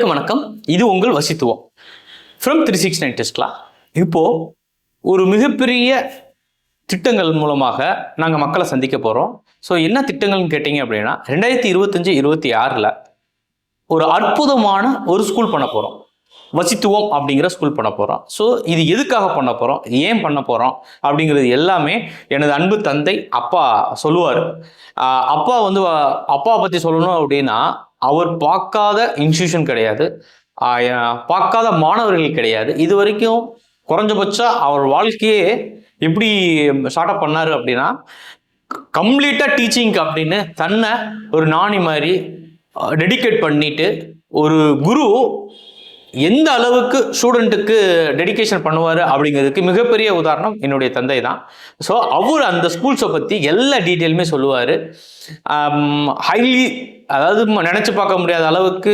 வணக்கம். இது உங்கள் வசித்துவம் ஃப்ரம் 369 டெஸ்ட்லா. இப்போ ஒரு மிகப்பெரிய திட்டங்கள் மூலமாக நாங்கள் மக்களை சந்திக்க போகிறோம். ஸோ என்ன திட்டங்கள்னு கேட்டிங்க அப்படின்னா 2025-26 ஒரு அற்புதமான ஒரு ஸ்கூல் பண்ண போகிறோம். வசித்துவம் அப்படிங்கிற ஸ்கூல் பண்ண போகிறோம். ஸோ இது எதுக்காக பண்ண போகிறோம், ஏன் பண்ண போகிறோம் அப்படிங்கிறது எல்லாமே எனது அன்பு தந்தை அப்பா சொல்லுவார். அப்பாவை பற்றி சொல்லணும் அப்படின்னா, அவர் பார்க்காத இன்ஸ்டியூஷன் கிடையாது, பார்க்காத மாணவர்கள் கிடையாது. இது வரைக்கும் குறைஞ்சபட்சம் அவர் வாழ்க்கையே எப்படி ஸ்டார்ட் அப் பண்ணாரு அப்படின்னா, கம்ப்ளீட்டா டீச்சிங் அப்படின்னு தன்னை ஒரு நாணி மாதிரி டெடிகேட் பண்ணிட்டு, ஒரு குரு எந்த அளவுக்கு ஸ்டூடெண்ட்டுக்கு டெடிகேஷன் பண்ணுவார் அப்படிங்கிறதுக்கு மிகப்பெரிய உதாரணம் என்னுடைய தந்தை தான். ஸோ அவர் அந்த ஸ்கூல்ஸை பற்றி எல்லா டீட்டெயிலுமே சொல்லுவார். ஹைலி, அதாவது நினச்சி பார்க்க முடியாத அளவுக்கு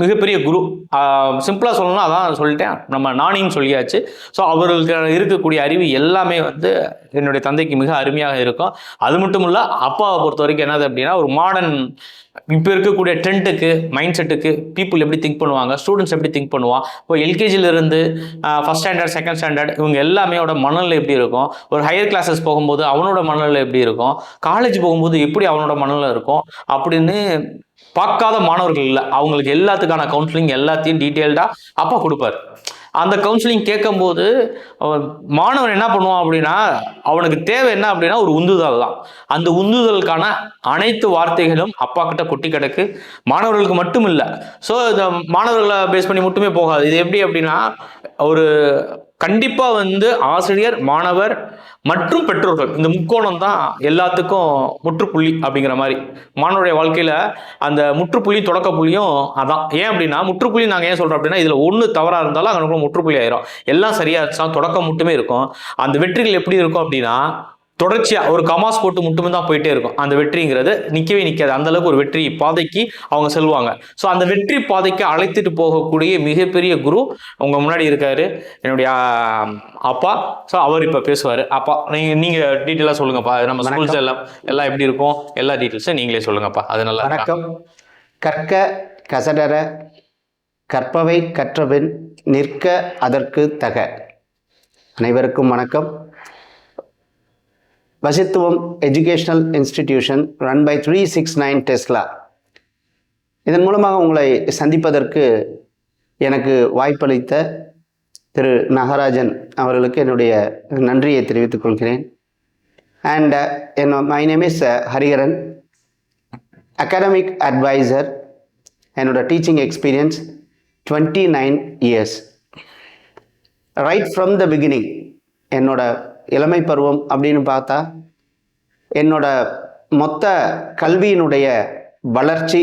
மிகப்பெரிய குரு. சிம்பிளாக சொல்லணும்னா அதான் சொல்லிட்டேன், நம்ம நானின்னு சொல்லியாச்சு. ஸோ அவர்களுக்கு இருக்கக்கூடிய அறிவு எல்லாமே என்னுடைய தந்தைக்கு மிக அருமையாக இருக்கும். அது மட்டும் இல்லை, அப்பாவை பொறுத்த வரைக்கும் என்னது அப்படின்னா, ஒரு மாடர்ன் இப்போ இருக்கக்கூடிய ட்ரெண்டுக்கு, மைண்ட் செட்டுக்கு பீப்புள் எப்படி திங்க் பண்ணுவாங்க, ஸ்டூடெண்ட்ஸ் எப்படி திங்க் பண்ணுவான், இப்போ எல்கேஜிலிருந்து ஃபஸ்ட் ஸ்டாண்டர்ட், செகண்ட் ஸ்டாண்டர்ட் இவங்க எல்லாமேயோட மனநிலை எப்படி இருக்கும், ஒரு ஹையர் கிளாஸஸ் போகும்போது அவனோட மனநிலை எப்படி இருக்கும், காலேஜ் போகும்போது எப்படி அவனோட மனநிலை இருக்கும் அப்படின்னு பார்க்காத மாணவர்கள் இல்லை. அவங்களுக்கு எல்லாத்துக்கான கவுன்சிலிங் எல்லாத்தையும் டீட்டெயில்டாக அப்பா கொடுப்பார். அந்த கவுன்சிலிங் கேட்கும்போது மாணவன் என்ன பண்ணுவான் அப்படின்னா, அவனுக்கு தேவை என்ன அப்படின்னா ஒரு உந்துதல் தான். அந்த உந்துதலுக்கான அனைத்து வார்த்தைகளும் அப்பா கிட்ட கொட்டி கிடக்கு. மாணவர்களுக்கு மட்டும் இல்லை. ஸோ இந்த மாணவர்களை பேஸ் பண்ணி மட்டுமே போகாது. இது எப்படி அப்படின்னா, ஒரு கண்டிப்பாக ஆசிரியர், மாணவர் மற்றும் பெற்றோர்கள், இந்த முக்கோணம் தான் எல்லாத்துக்கும் முற்றுப்புள்ளி அப்படிங்கிற மாதிரி. மாணவருடைய வாழ்க்கையில் அந்த முற்றுப்புள்ளி தொடக்க புள்ளியும் அதான். ஏன் அப்படின்னா, முற்றுப்புள்ளி நாங்கள் ஏன் சொல்கிறோம் அப்படின்னா, இதில் ஒன்று தவறாக இருந்தாலும் அங்கே முற்றுப்புள்ளி ஆயிரும். எல்லாம் சரியாக இருந்துச்சா தொடக்கம் மட்டுமே இருக்கும். அந்த வெற்றிகள் எப்படி இருக்கும் அப்படின்னா, தொடர்ச்சியாக ஒரு கமாஸ் போட்டு மட்டுமே தான் போயிட்டே இருக்கும். அந்த வெற்றிங்கிறது நிற்கவே நிற்காது. அந்தளவுக்கு ஒரு வெற்றி பாதைக்கு அவங்க செல்வாங்க. ஸோ அந்த வெற்றி பாதைக்கு அழைத்துட்டு போகக்கூடிய மிகப்பெரிய குரு உங்கள் முன்னாடி இருக்காரு, என்னுடைய அப்பா. ஸோ அவர் இப்போ பேசுவார். அப்பா, நீங்கள் டீட்டெயிலாக சொல்லுங்கப்பா. நம்ம ஸ்கூல்ஸ் எல்லாம் எப்படி இருக்கும், எல்லா டீட்டெயில்ஸும் நீங்களே சொல்லுங்கப்பா. அது நல்லா. வணக்கம். கற்க கசடர கற்பவை கற்றபின் நிற்க அதற்கு தக. அனைவருக்கும் வணக்கம். வசித்துவம் educational institution run by 369 Tesla. இதன் மூலமாக உங்களை சந்திப்பதற்கு எனக்கு வாய்ப்பளித்த திரு நாகராஜன் அவர்களுக்கு என்னுடைய நன்றியை தெரிவித்துக் கொள்கிறேன். And my name is Hariharan, academic advisor. என்னோட teaching experience 29 years. Right from the beginning, என்னோட இளமை பருவம் அப்படின்னு பார்த்தா, என்னோட மொத்த கல்வியினுடைய வளர்ச்சி,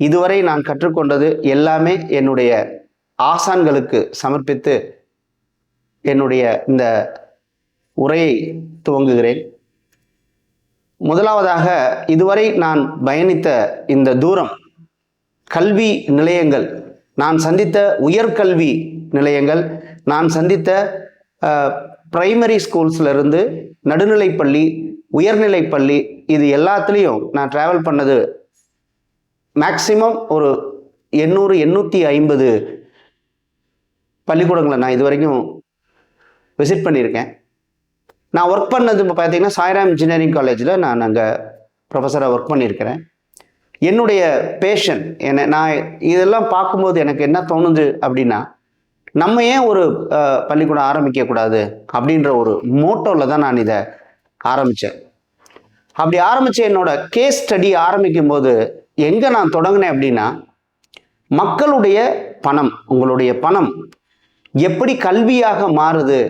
இதுவரை நான் கற்றுக்கொண்டது எல்லாமே என்னுடைய ஆசான்களுக்கு சமர்ப்பித்து என்னுடைய இந்த உரையை துவங்குகிறேன். முதலாவதாக, இதுவரை நான் பயணித்த இந்த தூரம், கல்வி நிலையங்கள், நான் சந்தித்த உயர்கல்வி நிலையங்கள், நான் சந்தித்த பிரைமரி ஸ்கூல்ஸ்லேருந்து நடுநிலைப்பள்ளி, உயர்நிலைப்பள்ளி, இது எல்லாத்துலேயும் நான் ட்ராவல் பண்ணது மேக்சிமம் ஒரு 800-850 பள்ளிக்கூடங்களை நான் இது வரைக்கும் விசிட் பண்ணியிருக்கேன். நான் ஒர்க் பண்ணது இப்போ பார்த்தீங்கன்னா சாய்ராம் இன்ஜினியரிங் காலேஜில் நான் அங்கே ப்ரொஃபஸராக ஒர்க் பண்ணியிருக்கிறேன். என்னுடைய பேஷன் நான் இதெல்லாம் பார்க்கும்போது எனக்கு என்ன தோணுது அப்படின்னா, நம்ம ஏன் ஒரு பள்ளிக்கூடம் ஆரம்பிக்கக்கூடாது அப்படின்ற ஒரு மோட்டோவில் தான் நான் இதை ஆரம்பித்தேன். அப்படி ஆரம்பித்த என்னோட கேஸ் ஸ்டடி ஆரம்பிக்கும் போது எங்கே நான் தொடங்கினேன் அப்படின்னா, மக்களுடைய பணம், உங்களுடைய பணம் எப்படி கல்வியாக மாறுது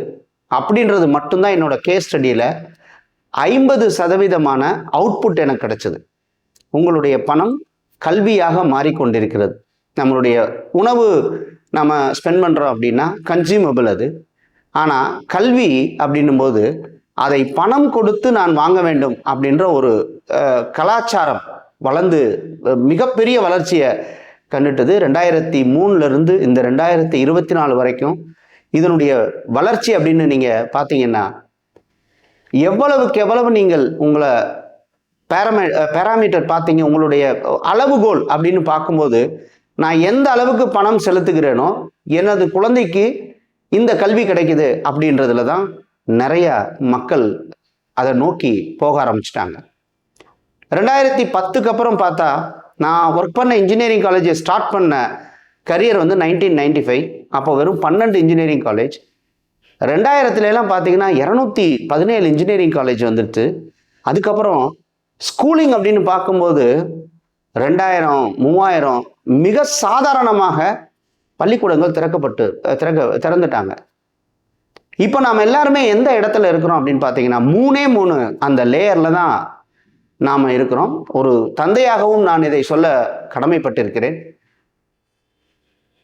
அப்படின்றது மட்டும்தான் என்னோட கேஸ் ஸ்டடியில் 50% அவுட்புட் எனக்கு கிடைச்சது. உங்களுடைய பணம் கல்வியாக மாறிக்கொண்டிருக்கிறது. நம்மளுடைய உணவு நம்ம ஸ்பெண்ட் பண்ணுறோம் அப்படின்னா கன்சியூமபிள் அது. ஆனால் கல்வி அப்படின்னும் போது அதை பணம் கொடுத்து நான் வாங்க வேண்டும் அப்படின்ற ஒரு கலாச்சாரம் வளர்ந்து மிகப்பெரிய வளர்ச்சியை கண்டுட்டது. 2003 இந்த 2024 வரைக்கும் இதனுடைய வளர்ச்சி அப்படின்னு நீங்கள் பார்த்தீங்கன்னா, எவ்வளவுக்கு எவ்வளவு நீங்கள் உங்களை பேராமீட்டர் பார்த்தீங்க, உங்களுடைய அளவுகோல் அப்படின்னு பார்க்கும்போது நான் எந்த அளவுக்கு பணம் செலுத்துகிறேனோ எனது குழந்தைக்கு இந்த கல்வி கிடைக்குது அப்படின்றதுல தான் நிறைய மக்கள் அதை நோக்கி போக ஆரம்பிச்சிட்டாங்க. 2010க்கு அப்புறம் பார்த்தா நான் ஒர்க் பண்ண இன்ஜினியரிங் காலேஜை ஸ்டார்ட் பண்ண கரியர் வந்து 1995. அப்போ வெறும் 12 இன்ஜினியரிங் காலேஜ். 2000 பார்த்தீங்கன்னா 217 இன்ஜினியரிங் காலேஜ் வந்துடுச்சு. அதுக்கப்புறம் ஸ்கூலிங் அப்படின்னு பார்க்கும்போது 2000, 3000 மிக சாதாரணமாக பள்ளிக்கூடங்கள் திறந்துட்டாங்க. இப்போ நாம் எல்லாருமே எந்த இடத்துல இருக்கிறோம் அப்படின்னு பார்த்தீங்கன்னா 3 அந்த லேயரில் தான் நாம் இருக்கிறோம். ஒரு தந்தையாகவும் நான் இதை சொல்ல கடமைப்பட்டிருக்கிறேன்.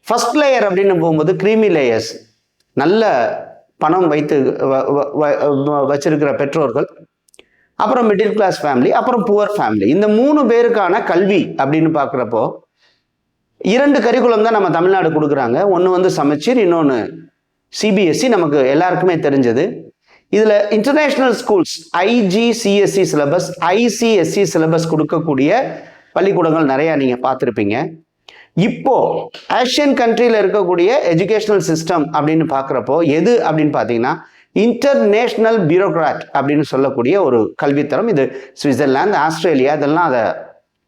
ஃபர்ஸ்ட் லேயர் அப்படின்னு போகும்போது கிரீமி லேயர்ஸ், நல்ல பணம் வைத்து வச்சிருக்கிற பெற்றோர்கள், அப்புறம் மிடில் கிளாஸ் ஃபேமிலி, அப்புறம் புவர் ஃபேமிலி. இந்த 3 பேருக்கான கல்வி அப்படின்னு பார்க்குறப்போ 2 கரிக்குலம் தான் நம்ம தமிழ்நாடு கொடுக்குறாங்க. ஒன்று வந்து சமச்சீர், இன்னொன்று சிபிஎஸ்சி. நமக்கு எல்லாருக்குமே தெரிஞ்சது. இதில் international schools IGCSE syllabus, ICSE syllabus கொடுக்கக்கூடிய பள்ளிக்கூடங்கள் நிறையா நீங்கள் பார்த்துருப்பீங்க. இப்போ ஏஷியன் கண்ட்ரியில் இருக்கக்கூடிய எஜுகேஷனல் சிஸ்டம் அப்படின்னு பார்க்குறப்போ எது அப்படின்னு பார்த்தீங்கன்னா இன்டர்நேஷ்னல் பியூரோக்ராட் அப்படின்னு சொல்லக்கூடிய ஒரு கல்வித்தரம். இது சுவிட்சர்லாந்து, ஆஸ்திரேலியா இதெல்லாம் அதை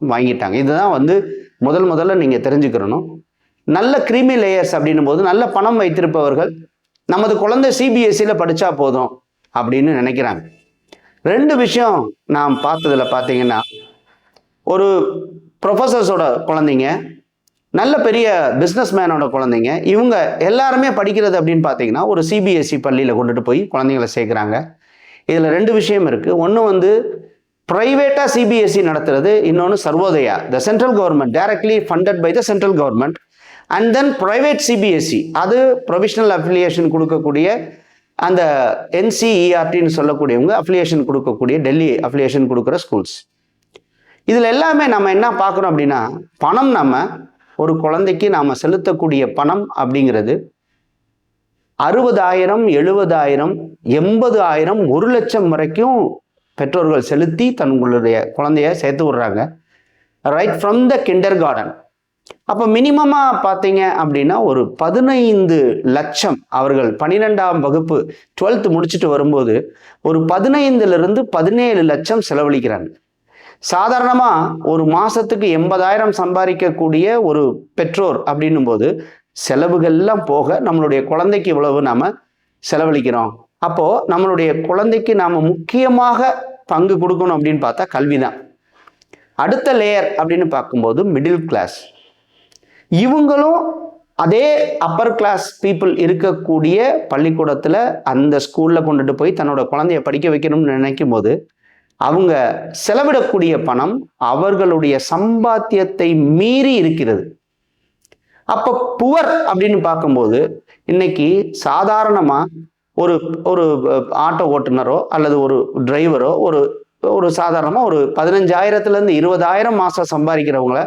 வாங்கிட்டாங்க. இதுதான் வந்து முதல்ல நீங்கள் தெரிஞ்சுக்கிறணும். நல்ல கிரீமி லேயர்ஸ் அப்படின்னும் போது நல்ல பணம் வைத்திருப்பவர்கள் நமது குழந்தை சிபிஎஸ்சியில் படித்தா போதும் அப்படின்னு நினைக்கிறாங்க. 2 விஷயம் நாம் பார்த்ததில் பார்த்தீங்கன்னா, ஒரு ப்ரொஃபஸர்ஸோட குழந்தைங்க, நல்ல பெரிய பிஸ்னஸ் மேனோட குழந்தைங்க, இவங்க எல்லாருமே படிக்கிறது அப்படின்னு பார்த்தீங்கன்னா ஒரு சிபிஎஸ்சி பள்ளியில் கொண்டுட்டு போய் குழந்தைங்களை சேர்க்குறாங்க. இதில் 2 விஷயம் இருக்குது. ஒன்று வந்து ப்ரைவேட்டாக சிபிஎஸ்சி நடத்துறது, இன்னொன்று Sarvodaya, the central government, directly funded by the central government. And then private CBSE, அது ப்ரொவிஷனல் அஃபிலியேஷன் கொடுக்கக்கூடிய அந்த என்சிஇஆர்டின்னு சொல்லக்கூடியவங்க அஃபிலியேஷன் கொடுக்கக்கூடிய, டெல்லி அஃபிலியேஷன் கொடுக்குற ஸ்கூல்ஸ். இதில் எல்லாமே நம்ம என்ன பார்க்குறோம் அப்படின்னா, பணம் நம்ம ஒரு குழந்தைக்கு நாம் செலுத்தக்கூடிய பணம் அப்படிங்கிறது 60,000, 70,000, 80,000, 1,00,000 வரைக்கும் பெற்றோர்கள் செலுத்தி தங்களுடைய குழந்தைய சேர்த்து விடுறாங்க. Right from the kinder garden. அப்போ மினிமமாக பார்த்தீங்க அப்படின்னா ஒரு 15 லட்சம் அவர்கள் 12ஆம் வகுப்பு 12th முடிச்சுட்டு வரும்போது ஒரு 15லிருந்து 17 லட்சம் செலவழிக்கிறாங்க. சாதாரணமாக ஒரு மாதத்துக்கு 80,000 சம்பாதிக்கக்கூடிய ஒரு பெற்றோர் அப்படின்னும் போது செலவுகள்லாம் போக நம்மளுடைய குழந்தைக்கு இவ்வளவு நாம் செலவழிக்கிறோம். அப்போது நம்மளுடைய குழந்தைக்கு நாம் முக்கியமாக பங்கு கொடுக்கணும் அப்படின்னு பார்த்தா கல்வி தான். அடுத்த லேயர் அப்படின்னு பார்க்கும்போது மிடில் கிளாஸ். இவங்களும் அதே அப்பர் கிளாஸ் பீப்புள் இருக்கக்கூடிய பள்ளிக்கூடத்தில் அந்த ஸ்கூலில் கொண்டுட்டு போய் தன்னோட குழந்தைய படிக்க வைக்கணும்னு நினைக்கும் போது அவங்க செலவிடக்கூடிய பணம் அவர்களுடைய சம்பாத்தியத்தை மீறி இருக்கிறது. அப்போ புவர் அப்படின்னு பார்க்கும்போது இன்னைக்கு சாதாரணமாக ஒரு ஒரு ஆட்டோ ஓட்டுநரோ அல்லது ஒரு டிரைவரோ ஒரு சாதாரணமாக ஒரு 15,000லேருந்து 20,000 மாதம் சம்பாதிக்கிறவங்கள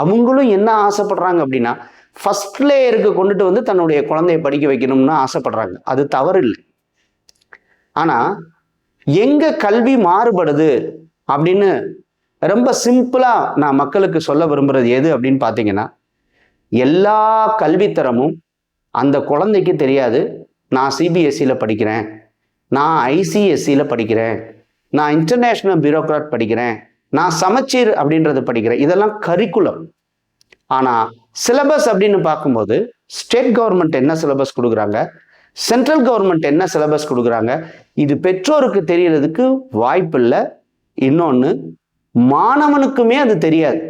அவங்களும் என்ன ஆசைப்படுறாங்க அப்படின்னா ஃபர்ஸ்ட் லேயருக்கு கொண்டுட்டு வந்து தன்னுடைய குழந்தைய படிக்க வைக்கணும்னு ஆசைப்படுறாங்க. அது தவறு இல்லை. ஆனால் எங்கே கல்வி மாறுபடுது அப்படின்னு ரொம்ப சிம்பிளாக நான் மக்களுக்கு சொல்ல விரும்புகிறது எது அப்படின்னு பார்த்தீங்கன்னா, எல்லா கல்வித்தரமும் அந்த குழந்தைக்கு தெரியாது. நான் சிபிஎஸ்சியில் படிக்கிறேன், நான் ஐசிஎஸ்சியில் படிக்கிறேன், நான் இன்டர்நேஷ்னல் பியூரோக்ராட் படிக்கிறேன், நான் சமச்சீர் அப்படின்றது படிக்கிறேன். இதெல்லாம் கரிக்குலம். ஆனால் சிலபஸ் அப்படின்னு பார்க்கும்போது ஸ்டேட் கவர்மெண்ட் என்ன சிலபஸ் கொடுக்குறாங்க, சென்ட்ரல் கவர்மெண்ட் என்ன சிலபஸ் கொடுக்குறாங்க, இது பெற்றோருக்கு தெரியறதுக்கு வாய்ப்பு இல்லை. இன்னொன்று மாணவனுக்குமே அது தெரியாது.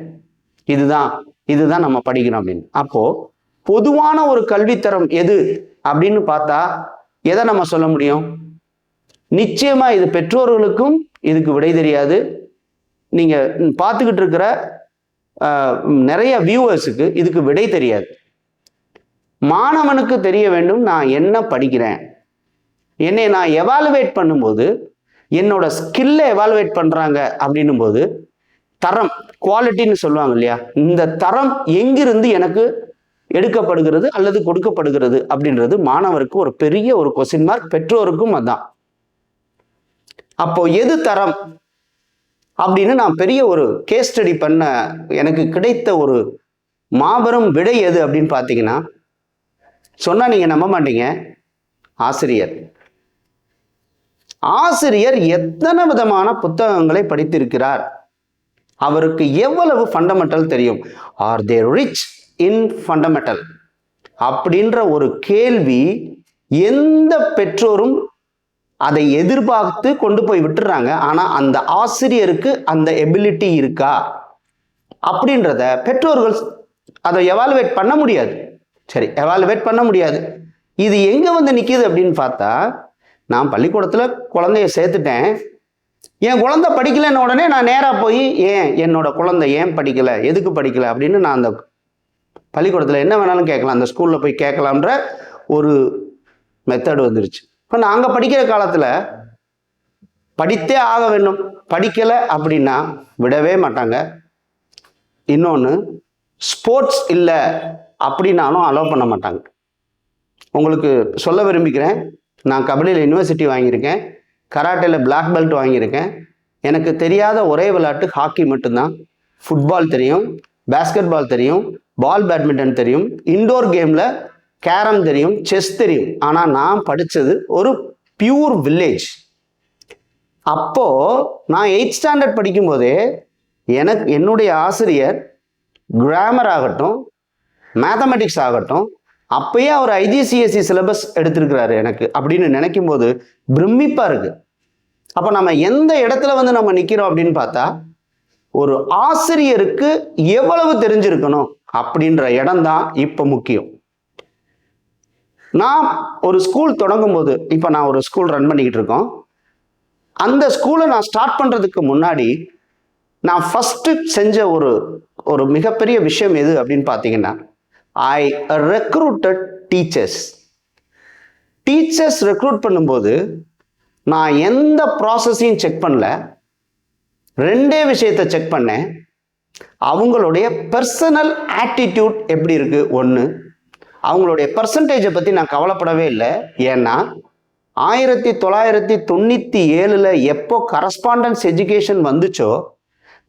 இதுதான் நம்ம படிக்கிறோம் அப்படின்னு. அப்போது பொதுவான ஒரு கல்வித்தரம் எது அப்படின்னு பார்த்தா எதை நம்ம சொல்ல முடியும்? நிச்சயமாக இது பெற்றோர்களுக்கும் இதுக்கு விடை தெரியாது. நீங்கள் பார்த்துக்கிட்டு இருக்கிற நிறைய வியூவர்ஸுக்கு இதுக்கு விடை தெரியாது. மாணவனுக்கு தெரிய வேண்டும், நான் என்ன படிக்கிறேன், என்னை நான் எவாலுவேட் பண்ணும்போது என்னோட ஸ்கில்லை எவாலுவேட் பண்ணுறாங்க அப்படின்னும் போது தரம், குவாலிட்டின்னு சொல்லுவாங்க இல்லையா, இந்த தரம் எங்கிருந்து எனக்கு எடுக்கப்படுகிறது அல்லது கொடுக்கப்படுகிறது அப்படின்றது மாணவருக்கு ஒரு பெரிய ஒரு கொஸ்டின் மார்க், பெற்றோருக்கும் அதான். அப்போ எது தரம் அப்படின்னு நான் பெரிய ஒரு கேஸ் ஸ்டடி பண்ண எனக்கு கிடைத்த ஒரு மாபெரும் விடை எது அப்படின்னு பார்த்தீங்கன்னா, சொன்னா நீங்க நம்ப மாட்டீங்க, ஆசிரியர். ஆசிரியர் எத்தனை விதமான புத்தகங்களை படித்திருக்கிறார், அவருக்கு எவ்வளவு ஃபண்டமெண்டல் தெரியும், are they rich in fundamental அப்படின்ற ஒரு கேள்வி எந்த பெற்றோரும் அதை எதிர்பார்த்து கொண்டு போய் விட்டுறாங்க. ஆனா அந்த ஆசிரியருக்கு அந்த எபிலிட்டி இருக்கா அப்படின்றத பெற்றோர்கள் அதை எவாலுவேட் பண்ண முடியாது. சரி, எவாலுவேட் பண்ண முடியாது. இது எங்க வந்து நிக்குது அப்படின்னு பார்த்தா, நான் பள்ளிக்கூடத்துல குழந்தைய சேர்த்துட்டேன், என் குழந்தை படிக்கலைன்னு உடனே நான் நேராக போய் என்னோட குழந்தை ஏன் படிக்கல, எதுக்கு படிக்கல அப்படின்னு நான் அந்த பள்ளிக்கூடத்தில் என்ன வேணாலும் கேட்கலாம், அந்த ஸ்கூலில் போய் கேட்கலாம்ன்ற ஒரு மெத்தட் வந்துருச்சு. இப்போ நாங்கள் படிக்கிற காலத்தில் படித்தே ஆக வேண்டும், படிக்கலை அப்படின்னா விடவே மாட்டாங்க. இன்னொன்று, ஸ்போர்ட்ஸ் இல்லை அப்படின்னாலும் அலோவ் பண்ண மாட்டாங்க. உங்களுக்கு சொல்ல விரும்பிக்கிறேன், நான் கபடியில் யூனிவர்சிட்டி வாங்கியிருக்கேன், கராட்டேயில் பிளாக் பெல்ட் வாங்கியிருக்கேன். எனக்கு தெரியாத ஒரே விளையாட்டு ஹாக்கி மட்டும்தான். ஃபுட்பால் தெரியும், பேஸ்கெட் பால் தெரியும், பால் பேட்மிண்டன் தெரியும், இன்டோர் கேமில் கேரம் தெரியும், செஸ் தெரியும். ஆனால் நான் படித்தது ஒரு பியூர் வில்லேஜ். அப்போது நான் 8th ஸ்டாண்டர்ட் படிக்கும்போதே என்னுடைய ஆசிரியர் கிராமர் ஆகட்டும், மேத்தமெட்டிக்ஸ் ஆகட்டும், அப்பயே அவர் IGCSE சிலபஸ் எடுத்திருக்கிறாரு எனக்கு அப்படின்னு நினைக்கும் போது பிரமிப்பாக இருக்குது. அப்போ நம்ம எந்த இடத்துல வந்து நம்ம நிற்கிறோம் அப்படின்னு பார்த்தா, ஒரு ஆசிரியருக்கு எவ்வளவு தெரிஞ்சிருக்கணும் அப்படின்ற இடம் தான் இப்போ முக்கியம். நான் ஒரு ஸ்கூல் தொடங்கும் போது, இப்போ நான் ஒரு ஸ்கூல் ரன் பண்ணிக்கிட்டு இருக்கோம், அந்த ஸ்கூலை நான் ஸ்டார்ட் பண்ணுறதுக்கு முன்னாடி நான் ஃபஸ்ட்டு செஞ்ச ஒரு மிகப்பெரிய விஷயம் எது அப்படின்னு பார்த்தீங்கன்னா, ஐ ரெக்ரூட்டட் டீச்சர்ஸ். டீச்சர்ஸ் ரெக்ரூட் பண்ணும்போது நான் எந்த ப்ராசஸையும் செக் பண்ணல, ரெண்டே விஷயத்தை செக் பண்ணேன். அவங்களுடைய பர்சனல் ஆட்டிடியூட் எப்படி இருக்குது, ஒன்று. அவங்களுடைய பர்சன்டேஜை பற்றி நான் கவலைப்படவே இல்லை. ஏன்னா 1997 எப்போ கரஸ்பாண்டன்ஸ் எஜுகேஷன் வந்துச்சோ,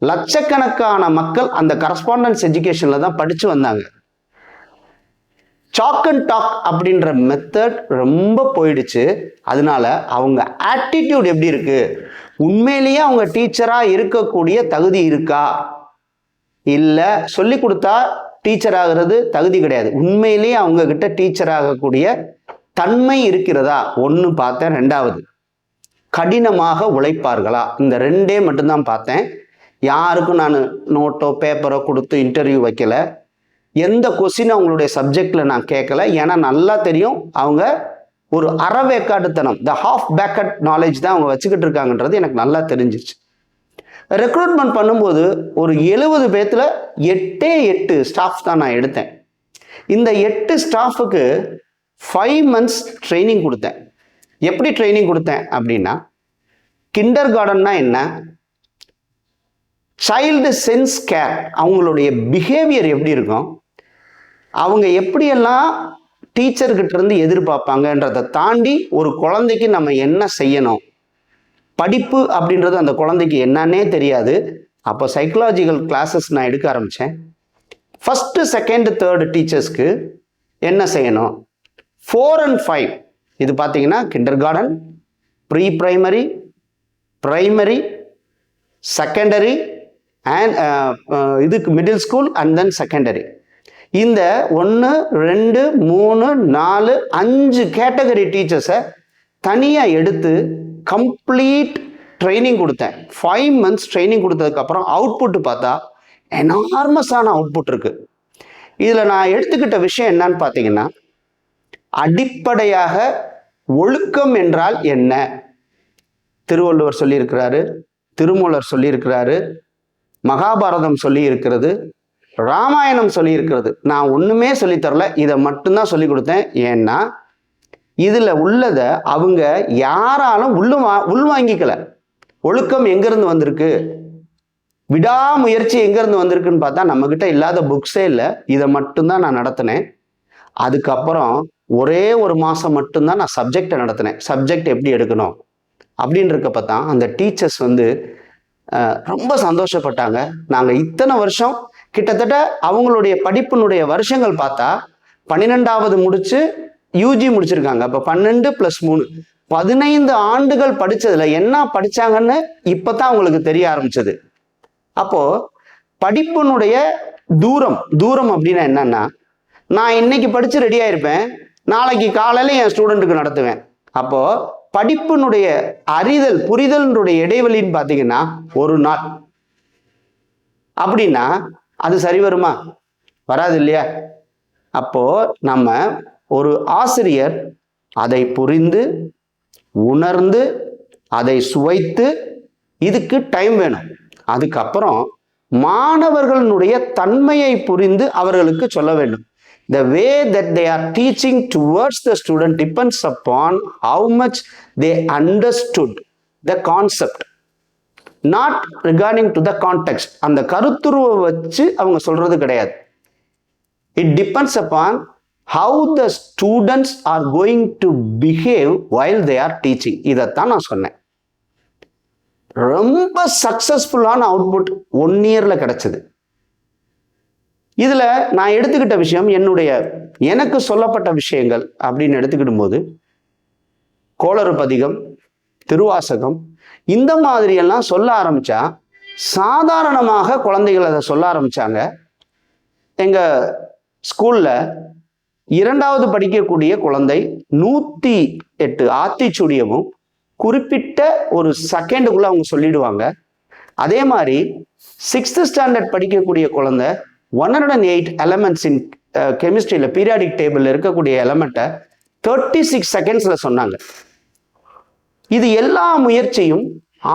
லட்சக்கணக்கான மக்கள் அந்த கரஸ்பாண்டன்ஸ் எஜுகேஷனில் தான் படித்து வந்தாங்க. சாக் அண்ட் டாக் அப்படின்ற மெத்தட் ரொம்ப போயிடுச்சு. அதனால அவங்க ஆட்டிடியூட் எப்படி இருக்கு, உண்மையிலேயே அவங்க டீச்சராக இருக்கக்கூடிய தகுதி இருக்கா, இல்லை சொல்லி கொடுத்தா டீச்சர் ஆகிறது தகுதி கிடையாது, உண்மையிலேயே அவங்க கிட்ட டீச்சர் ஆகக்கூடிய தன்மை இருக்கிறதா ஒன்று பார்த்தேன். ரெண்டாவது, கடினமாக உழைப்பார்களா, இந்த ரெண்டே மட்டும்தான் பார்த்தேன். யாருக்கும் நான் நோட்டோ பேப்பரோ கொடுத்து இன்டர்வியூ வைக்கல, எந்த கொஸ்டின் அவங்களுடைய சப்ஜெக்டில் நான் கேட்கல. ஏன்னா நல்லா தெரியும் அவங்க ஒரு அறவேக்காட்டுத்தனம், த ஹாஃப் பேக்கட் நாலேஜ் தான் அவங்க வச்சுக்கிட்டு இருக்காங்கன்றது எனக்கு நல்லா தெரிஞ்சிருச்சு. ரெக்ரூட்மெண்ட் பண்ணும்போது ஒரு 70 பேர்த்தில் 8 ஸ்டாஃப் தான் நான் எடுத்தேன். இந்த 8 ஸ்டாஃபுக்கு 5 months ட்ரைனிங் கொடுத்தேன். எப்படி ட்ரைனிங் கொடுத்தேன் அப்படின்னா, கிண்டர் கார்டன்னா என்ன, சைல்டு சென்ஸ் கேர், அவங்களுடைய பிஹேவியர் எப்படி இருக்கும், அவங்க எப்படியெல்லாம் டீச்சர்கிட்ட இருந்து எதிர்பார்ப்பாங்கன்றதை தாண்டி ஒரு குழந்தைக்கு நம்ம என்ன செய்யணும், படிப்பு அப்படின்றது அந்த குழந்தைக்கு என்னன்னே தெரியாது. அப்போ சைக்கலாஜிக்கல் கிளாஸஸ் நான் எடுக்க ஆரம்பித்தேன். ஃபஸ்ட்டு, செகண்ட், தேர்டு டீச்சர்ஸ்க்கு என்ன செய்யணும், 4 and 5 இது பார்த்தீங்கன்னா kindergarten, pre primary, primary, secondary and இதுக்கு middle school and then secondary. இந்த 1, 2, 3, 4, 5 கேட்டகரி டீச்சர்ஸை தனியாக எடுத்து கம்ப்ளீட் ட்ரைனிங் கொடுத்தேன். 5 months ட்ரைனிங் கொடுத்ததுக்கப்புறம் அவுட்புட் பார்த்தா எனார்மஸான அவுட்புட் இருக்குது. இதில் நான் எடுத்துக்கிட்ட விஷயம் என்னன்னு பார்த்தீங்கன்னா, அடிப்படையாக ஒழுக்கம் என்றால் என்ன, திருவள்ளுவர் சொல்லியிருக்கிறாரு, திருமூலர் சொல்லியிருக்கிறாரு, மகாபாரதம் சொல்லி இருக்கிறது, ராமாயணம் சொல்லி இருக்கிறது. நான் ஒன்றுமே சொல்லித்தரல, இதை மட்டும்தான் சொல்லி கொடுத்தேன். ஏன்னா இதில் உள்ளதை அவங்க யாராலும் உள்வாங்கிக்கல. ஒழுக்கம் எங்கேருந்து வந்திருக்கு, விடாமுயற்சி எங்கேருந்து வந்திருக்குன்னு பார்த்தா நம்மக்கிட்ட இல்லாத புக்ஸே இல்லை. இதை மட்டும்தான் நான் நடத்தினேன். அதுக்கப்புறம் ஒரே 1 மாதம் மட்டும்தான் நான் சப்ஜெக்டை நடத்தினேன். சப்ஜெக்ட் எப்படி எடுக்கணும் அப்படின்றக்கப்ப தான் அந்த டீச்சர்ஸ் ரொம்ப சந்தோஷப்பட்டாங்க. நாங்கள் இத்தனை வருஷம் கிட்டத்தட்ட அவங்களுடைய படிப்பினுடைய வருஷங்கள் பார்த்தா 12வது முடிச்சு யூஜி முடிச்சிருக்காங்க. அப்போ 12 + 3 15 ஆண்டுகள் படிச்சதுல என்ன படிச்சாங்கன்னு இப்பதான் அவங்களுக்கு தெரிய ஆரம்பிச்சது. அப்போ படிப்பினுடைய தூரம் அப்படின்னா என்னன்னா, நான் இன்னைக்கு படிச்சு ரெடி ஆயிருப்பேன், நாளைக்கு காலையில என் ஸ்டூடெண்ட்டுக்கு நடத்துவேன். அப்போ படிப்பினுடைய அறிதல் புரிதலினுடைய இடைவெளின்னு பார்த்தீங்கன்னா ஒரு நாள். அப்படின்னா அது சரி வருமா? வராது இல்லையா? அப்போ நம்ம ஒரு ஆசிரியர் அதை புரிந்து உணர்ந்து அதை சுவைத்து, இதுக்கு டைம் வேணும். அதுக்கப்புறம் மாணவர்களுடைய தன்மையை புரிந்து அவர்களுக்கு சொல்ல வேண்டும். The way that they are teaching towards the student depends upon how much they understood the concept, not regarding to the context. அந்த கருத்துருவை வச்சு அவங்க சொல்றது கிடையாது. It depends upon how the students are going to behave while they are teaching. இதைத்தான் நான் சொன்னேன். ரொம்ப சக்சஸ்ஃபுல்லான output 1 இயர்ல கிடைச்சது. இதுல நான் எடுத்துக்கிட்ட விஷயம், எனக்கு சொல்லப்பட்ட விஷயங்கள் அப்படின்னு எடுத்துக்கிடும் போது, கோளறு பதிகம், திருவாசகம், இந்த மாதிரி எல்லாம் சொல்ல ஆரம்பிச்சா சாதாரணமாக குழந்தைகள் அதை சொல்ல ஆரம்பிச்சாங்க. எங்க ஸ்கூல்ல 2வது படிக்கக்கூடிய குழந்தை 108 ஆத்திச்சூடியமும் குறிப்பிட்ட ஒரு செகண்டுக்குள்ள அவங்க சொல்லிடுவாங்க. அதே மாதிரி 6th ஸ்டாண்டர்ட் படிக்கக்கூடிய குழந்தை 108 எலமெண்ட்ஸ் இன் கெமிஸ்ட்ரியில பீரியாடிக் டேபிள்ல இருக்கக்கூடிய எலமெண்ட்டை 36 செகண்ட்ஸ்ல சொன்னாங்க. இது எல்லா முயற்சியும்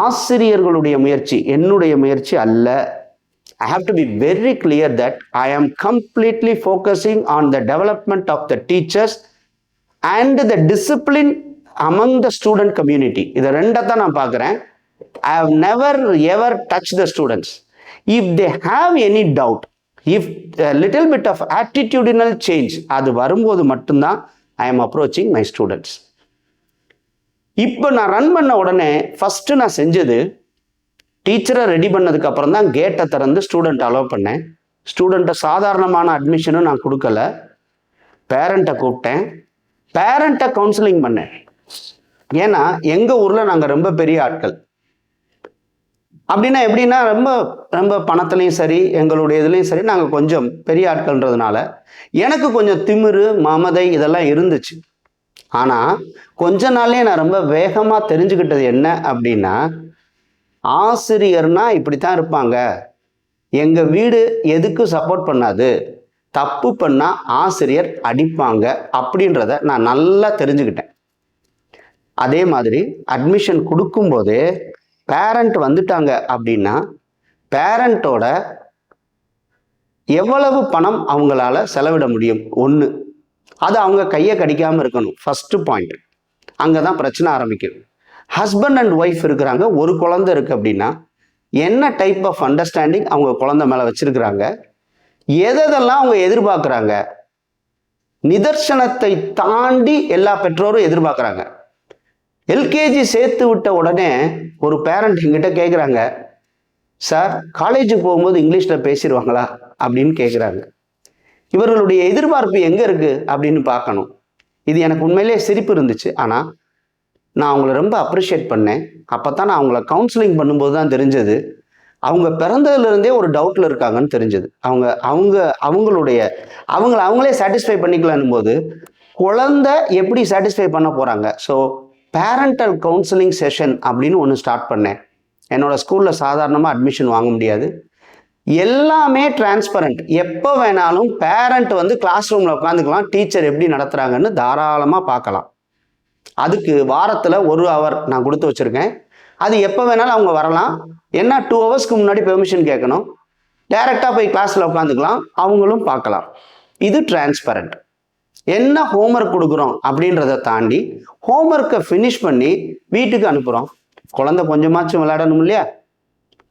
ஆசிரியர்களுடைய முயற்சி, என்னுடைய முயற்சி அல்ல. I have to be very clear that I am completely focusing on the development of the teachers and the discipline among the student community. இதை ரெண்டத்தான் நான் பார்க்குறேன். I have never ever touched the students. If they have any doubt, if a little bit of attitudinal change அது வரும்போது மட்டும்தான் I am approaching my students. இப்போ நான் run பண்ண உடனே ஃபர்ஸ்ட் நான் செஞ்சது, டீச்சரை ரெடி பண்ணதுக்கு அப்புறம் தான் கேட்டை திறந்து ஸ்டூடெண்ட் அலோவ் பண்ணேன். ஸ்டூடெண்ட்டை சாதாரணமான அட்மிஷனும் நான் கொடுக்கல, பேரண்ட்டை கூப்பிட்டேன், பேரண்ட்டை கவுன்சிலிங் பண்ணேன். ஏன்னா எங்க ஊர்ல நாங்க ரொம்ப பெரிய ஆட்கள். அப்படின்னா எப்படின்னா, ரொம்ப ரொம்ப பணத்துலையும் சரி எங்களுடைய இதுலையும் சரி நாங்கள் கொஞ்சம் பெரிய ஆட்கள்ன்றதுனால எனக்கு கொஞ்சம் திமிரு மமதை இதெல்லாம் இருந்துச்சு. ஆனால் கொஞ்ச நாள்லயே நான் ரொம்ப வேகமாக தெரிஞ்சுக்கிட்டது என்ன அப்படின்னா, ஆசிரியர்னா இப்படித்தான் இருப்பாங்க, எங்கள் வீடு எதுக்கும் சப்போர்ட் பண்ணாது, தப்பு பண்ணால் ஆசிரியர் அடிப்பாங்க அப்படின்றத நான் நல்லா தெரிஞ்சுக்கிட்டேன். அதே மாதிரி அட்மிஷன் கொடுக்கும்போதே பேரண்ட் வந்துட்டாங்க அப்படின்னா பேரண்ட்டோட எவ்வளவு பணம் அவங்களால செலவிட முடியும், ஒன்று அது அவங்க கையை கடிக்காமல் இருக்கணும். First point. அங்கே தான் பிரச்சனை ஆரம்பிக்கும். ஹஸ்பண்ட் அண்ட் ஒய்ஃப் இருக்கிறாங்க, ஒரு குழந்தை இருக்குது அப்படின்னா என்ன டைப் ஆஃப் அண்டர்ஸ்டாண்டிங் அவங்க குழந்தை மேலே வச்சிருக்கிறாங்க, எதெல்லாம் அவங்க எதிர்பார்க்குறாங்க, நிதர்சனத்தை தாண்டி எல்லா பெற்றோரும் எதிர்பார்க்குறாங்க. எல்கேஜி சேர்த்து விட்ட உடனே ஒரு பேரண்ட் எங்கிட்ட கேட்குறாங்க, சார் காலேஜுக்கு போகும்போது இங்கிலீஷில் பேசிடுவாங்களா அப்படின்னு கேட்குறாங்க. இவர்களுடைய எதிர்பார்ப்பு எங்கே இருக்குது அப்படின்னு பார்க்கணும். இது எனக்கு உண்மையிலே சிரிப்பு இருந்துச்சு. ஆனால் நான் அவங்கள ரொம்ப அப்ரிஷியேட் பண்ணேன். அப்போ தான் நான் அவங்கள கவுன்சிலிங் பண்ணும்போது தான் தெரிஞ்சது, அவங்க பிறந்ததுலேருந்தே ஒரு டவுட்டில் இருக்காங்கன்னு தெரிஞ்சது. அவங்களே சாட்டிஸ்ஃபை பண்ணிக்கலான்னும் போது குழந்தை எப்படி சாட்டிஸ்ஃபை பண்ண போகிறாங்க. ஸோ பேரண்டல் கவுன்சிலிங் செஷன் அப்படின்னு ஒன்று ஸ்டார்ட் பண்ணேன். என்னோட ஸ்கூலில் சாதாரணமாக அட்மிஷன் வாங்க முடியாது, எல்லாமே டிரான்ஸ்பரண்ட். எப்போ வேணாலும் பேரண்ட் வந்து கிளாஸ் ரூமில் உட்காந்துக்கலாம், டீச்சர் எப்படி நடத்துகிறாங்கன்னு தாராளமாக பார்க்கலாம். அதுக்கு வாரத்தில் 1 hour நான் கொடுத்து வச்சுருக்கேன். அது எப்போ வேணாலும் அவங்க வரலாம். என்ன 2 hours முன்னாடி பெர்மிஷன் கேட்கணும், டைரெக்டாக போய் கிளாஸில் உட்காந்துக்கலாம், அவங்களும் பார்க்கலாம். இது டிரான்ஸ்பரண்ட். என்ன ஹோம்ஒர்க் கொடுக்குறோம் அப்படின்றத தாண்டி ஹோம்ஒர்க்கை ஃபினிஷ் பண்ணி வீட்டுக்கு அனுப்புகிறோம். குழந்தை கொஞ்சமாச்சும் விளையாடணும் இல்லையா,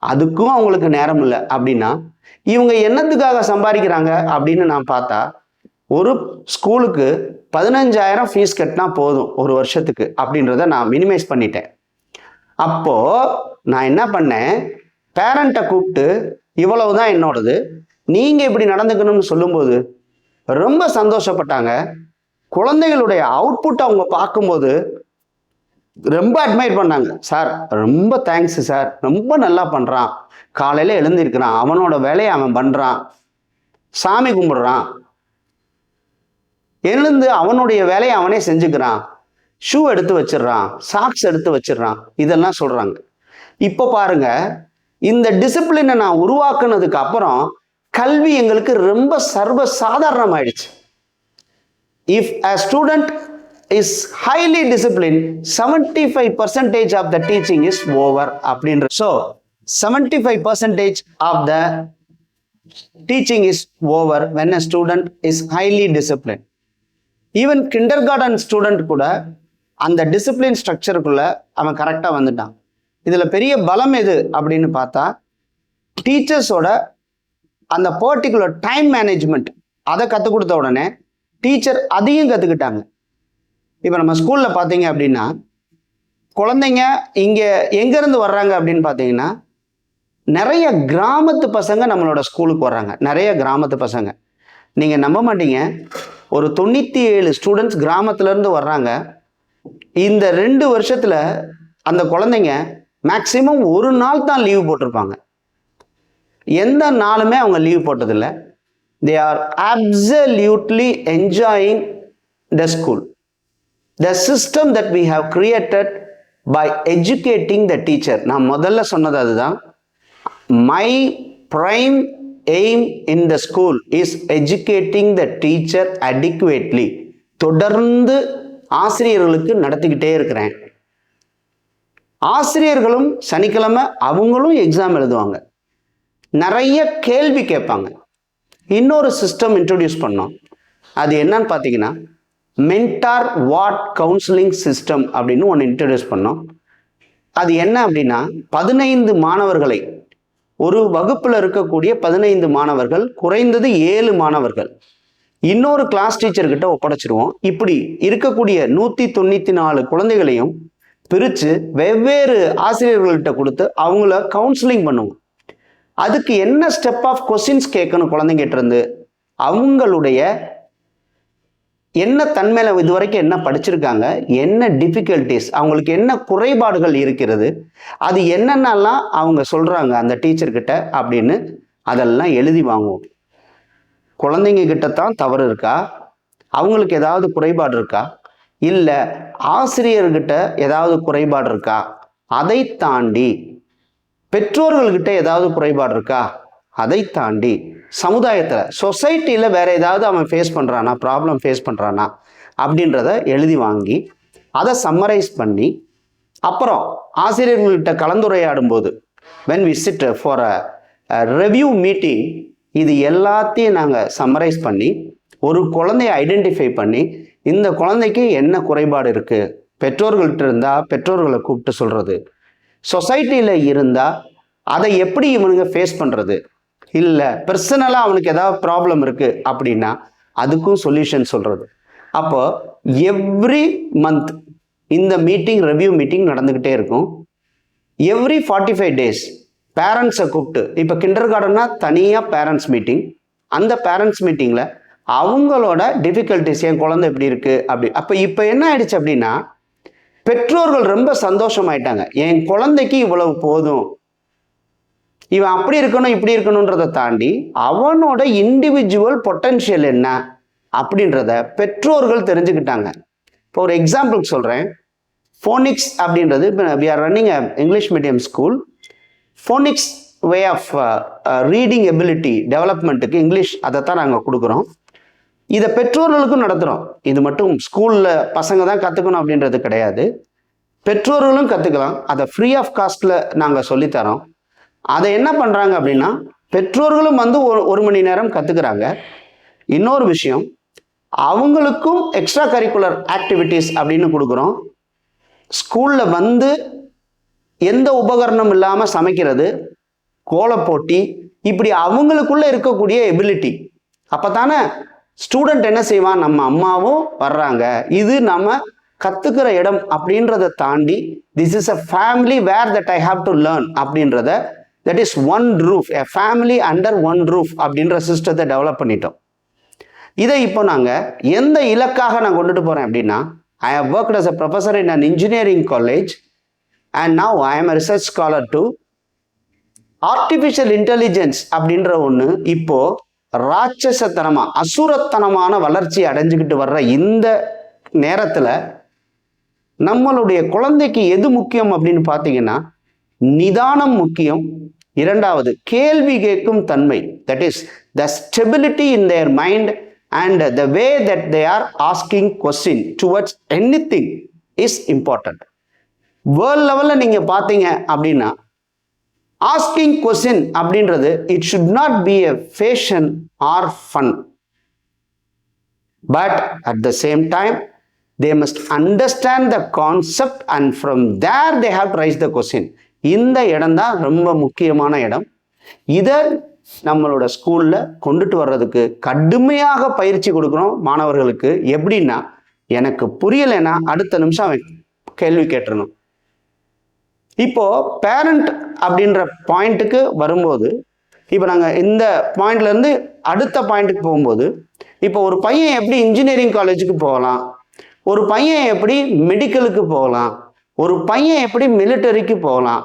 அதுக்கும் அவங்களுக்கு நேரம் இல்லை. அப்படின்னா இவங்க என்னத்துக்காக சம்பாதிக்கிறாங்க அப்படின்னு நான் பார்த்தா, ஒரு ஸ்கூலுக்கு 15,000 ஃபீஸ் கட்டினா போதும் ஒரு வருஷத்துக்கு அப்படின்றத நான் மினிமைஸ் பண்ணிட்டேன். அப்போது நான் என்ன பண்ணேன், பேரண்ட்டை கூப்பிட்டு இவ்வளவு தான் என்னோடது, நீங்கள் இப்படி நடந்துக்கணும்னு சொல்லும்போது ரொம்ப சந்தோஷப்பட்டாங்க. குழந்தைகளுடைய அவுட்புட் அவங்க பார்க்கும்போது ரொம்ப அட்மையர் பண்ணாங்க. சார் ரொம்ப தேங்க்ஸ் சார், ரொம்ப நல்லா பண்ணுறான், காலையில் எழுந்திருக்கிறான், அவனோட வேலையை அவன் பண்ணுறான், சாமி கும்பிடுறான், எழுந்து அவனுடைய வேலையை அவனே செஞ்சுக்கிறான், ஷூ எடுத்து வச்சிடறான், சாக்ஸ் எடுத்து வச்சிடறான், இதெல்லாம் சொல்கிறாங்க. இப்போ பாருங்க, இந்த டிசிப்ளினை நான் உருவாக்குனதுக்கு அப்புறம் கல்வி எங்களுக்கு ரொம்ப சர்வ சாதாரணமாயிடுச்சு. If a student is highly disciplined, 75% of the teaching is over அப்படின்ற. So 75% of the teaching is over when a student is highly disciplined. Even kindergarten student கூட அந்த டிசிப்ளின் ஸ்ட்ரக்சருக்குள்ள அவன் கரெக்டாக வந்துட்டான். இதில் பெரிய பலம் எது அப்படின்னு பார்த்தா, டீச்சர்ஸோட அந்த பர்டிகுலர் டைம் மேனேஜ்மெண்ட் அதை கற்றுக் கொடுத்த உடனே டீச்சர் அதையும் கற்றுக்கிட்டாங்க. இப்போ நம்ம ஸ்கூலில் பார்த்தீங்க அப்படின்னா, குழந்தைங்க இங்கே எங்கேருந்து வர்றாங்க அப்படின்னு பார்த்தீங்கன்னா, நிறைய கிராமத்து பசங்க நம்மளோட ஸ்கூலுக்கு வர்றாங்க. நிறைய கிராமத்து பசங்க, நீங்கள் நம்ப மாட்டீங்க, ஒரு 97 ஸ்டூடெண்ட்ஸ் கிராமத்துலேருந்து வர்றாங்க. இந்த 2 வருஷத்தில் அந்த குழந்தைங்க மேக்சிமம் ஒரு நாள் தான் லீவ் போட்டிருப்பாங்க. எந்த நாளுமே அவங்க லீவ் போட்டதில்லை. They are absolutely enjoying the school. The system that we have created by educating the teacher. நான் முதல்ல சொன்னது அதுதான். My prime aim in the school is educating the teacher adequately. தொடர்ந்து ஆசிரியர்களுக்கு நடத்திக்கிட்டே இருக்கிறேன். ஆசிரியர்களும் சனிக்கிழமை அவங்களும் எக்ஸாம் எழுதுவாங்க, நிறைய கேள்வி கேட்பாங்க. இன்னொரு சிஸ்டம் இன்ட்ரோடியூஸ் பண்ணோம். அது என்னன்னு பார்த்தீங்கன்னா, மென்டார் வாட் கவுன்சிலிங் சிஸ்டம் அப்படின்னு ஒன்று இன்ட்ரடியூஸ் பண்ணோம். அது என்ன அப்படின்னா, 15 மாணவர்களை, ஒரு வகுப்பில் இருக்கக்கூடிய 15 மாணவர்கள், குறைந்தது 7 மாணவர்கள் இன்னொரு கிளாஸ் டீச்சர்கிட்ட ஒப்படைச்சிருவோம். இப்படி இருக்கக்கூடிய 194 குழந்தைகளையும் பிரித்து வெவ்வேறு ஆசிரியர்கள்கிட்ட கொடுத்து அவங்கள கவுன்சிலிங் பண்ணுவோம். அதுக்கு என்ன ஸ்டெப் ஆஃப் கொஸ்டின்ஸ் கேட்கணும் குழந்தைங்கிட்ட இருந்து, அவங்களுடைய என்ன தன்மையில இதுவரைக்கும் என்ன படிச்சிருக்காங்க, என்ன டிஃபிகல்டிஸ், அவங்களுக்கு என்ன குறைபாடுகள் இருக்கிறது, அது என்னென்னலாம் அவங்க சொல்றாங்க அந்த டீச்சர்கிட்ட அப்படின்னு அதெல்லாம் எழுதி வாங்குவோம். குழந்தைங்க கிட்ட தான் தவறு இருக்கா, அவங்களுக்கு ஏதாவது குறைபாடு இருக்கா, இல்லை ஆசிரியர்கிட்ட ஏதாவது குறைபாடு இருக்கா, அதை தாண்டி பெற்றோர்கள்கிட்ட ஏதாவது குறைபாடு இருக்கா, அதை தாண்டி சமுதாயத்தில் சொசைட்டியில் வேற ஏதாவது அவன் ஃபேஸ் பண்ணுறானா, ப்ராப்ளம் ஃபேஸ் பண்ணுறானா அப்படின்றத எழுதி வாங்கி அதை சம்மரைஸ் பண்ணி அப்புறம் ஆசிரியர்கள்கிட்ட கலந்துரையாடும் போது when we sit for a review meeting, இது எல்லாத்தையும் நாங்கள் சம்மரைஸ் பண்ணி ஒரு குழந்தைய ஐடென்டிஃபை பண்ணி இந்த குழந்தைக்கு என்ன குறைபாடு இருக்குது, பெற்றோர்கள்ட்ட இருந்தால் பெற்றோர்களை கூப்பிட்டு சொல்கிறது, சொசைட்டியில் இருந்தால் அதை எப்படி இவனுங்க ஃபேஸ் பண்ணுறது, இல்லை பர்சனலாக அவனுக்கு ஏதாவது ப்ராப்ளம் இருக்குது அப்படின்னா அதுக்கும் சொல்யூஷன் சொல்கிறது. அப்போ எவ்ரி மந்த் இந்த மீட்டிங், ரிவ்யூ மீட்டிங் நடந்துக்கிட்டே இருக்கும். எவ்ரி 45 days பேரண்ட்ஸை கூப்பிட்டு, இப்போ கிண்டர் கார்டன்னா தனியாக பேரண்ட்ஸ் மீட்டிங், அந்த பேரண்ட்ஸ் மீட்டிங்கில் அவங்களோட டிஃபிகல்ட்டிஸ், என் குழந்தை எப்படி இருக்குது அப்படி. அப்போ இப்போ என்ன ஆயிடுச்சு அப்படின்னா, பெற்றோர்கள் ரொம்ப சந்தோஷமாயிட்டாங்க, என் குழந்தைக்கு இவ்வளவு போதும், இவன் அப்படி இருக்கணும் இப்படி இருக்கணுன்றதை தாண்டி அவனோட இண்டிவிஜுவல் பொட்டன்ஷியல் என்ன அப்படின்றத பெற்றோர்கள் தெரிஞ்சுக்கிட்டாங்க. இப்போ ஒரு எக்ஸாம்பிளுக்கு சொல்கிறேன். ஃபோனிக்ஸ் அப்படின்றது, இப்போ we are running a English medium school. Phonics way of reading ability டெவலப்மெண்ட்டுக்கு இங்கிலீஷ் அதை தான் நாங்கள் கொடுக்குறோம். இதை பெற்றோர்களுக்கும் நடத்துகிறோம். இது மட்டும் ஸ்கூலில் பசங்க தான் கற்றுக்கணும் அப்படின்றது கிடையாது, பெற்றோர்களும் கற்றுக்கலாம். அதை ஃப்ரீ ஆஃப் காஸ்ட்டில் நாங்கள் சொல்லித்தரோம். அதை என்ன பண்ணுறாங்க அப்படின்னா, பெற்றோர்களும் வந்து ஒரு மணி நேரம் கற்றுக்குறாங்க. இன்னொரு விஷயம், அவங்களுக்கும் எக்ஸ்ட்ரா கரிக்குலர் ஆக்டிவிட்டீஸ் அப்படின்னு கொடுக்குறோம். ஸ்கூலில் வந்து எந்த உபகரணம் இல்லாமல் சமைக்கிறது, கோலப்போட்டி, இப்படி அவங்களுக்குள்ள இருக்கக்கூடிய எபிலிட்டி. அப்போ தானே ஸ்டூடெண்ட் என்ன செய்வான், நம்ம அம்மாவும் வர்றாங்க, இது நம்ம கற்றுக்கிற இடம் அப்படின்றத தாண்டி this is a family where that I have to learn அப்படின்றத that is one roof, a family under one roof அப்படின்ற சிஸ்டத்தை டெவலப் பண்ணிட்டோம். இதை இப்போ நாங்கள் எந்த இலக்காக நான் கொண்டுட்டு போகிறேன் அப்படின்னா, I have worked as a professor in an engineering college and now I am a research scholar too. Artificial intelligence அப்படின்ற ஒன்று இப்போ ராட்சசத்தனமா அசுரத்தனமான வளர்ச்சி அடைஞ்சுக்கிட்டு வர்ற இந்த நேரத்தில் நம்மளுடைய குழந்தைக்கு எது முக்கியம் அப்படின்னு பார்த்தீங்கன்னா, நிதானம் முக்கியம். இரண்டாவது, கேள்வி கேட்கும் தன்மை, that is the stability in their mind and the way that they are asking question towards anything is important. World லெவலில் நீங்கள் பார்த்தீங்க அப்படின்னா, ஆஸ்கிங் கொஸ்டின் அப்படின்றது it should not be a fashion or fun, but at the same time they must understand the concept and from there they have to raise the question. இந்த இடம் தான் ரொம்ப முக்கியமான இடம். இதை நம்மளோட ஸ்கூல்ல கொண்டுட்டு வர்றதுக்கு கடுமையாக பயிற்சி கொடுக்குறோம் மாணவர்களுக்கு. எப்படின்னா, எனக்கு புரியலைன்னா அடுத்த நிமிஷம் அவன் கேள்வி கேட்டுறணும். இப்போ பேரண்ட் அப்படின்ற பாயிண்ட்டுக்கு வரும்போது, இப்போ நாங்கள் இந்த பாயிண்ட்ல இருந்து அடுத்த பாயிண்ட்டுக்கு போகும்போது, இப்போ ஒரு பையன் எப்படி இன்ஜினியரிங் காலேஜுக்கு போகலாம், ஒரு பையன் எப்படி மெடிக்கலுக்கு போகலாம், ஒரு பையன் எப்படி மிலிட்டரிக்கு போகலாம்.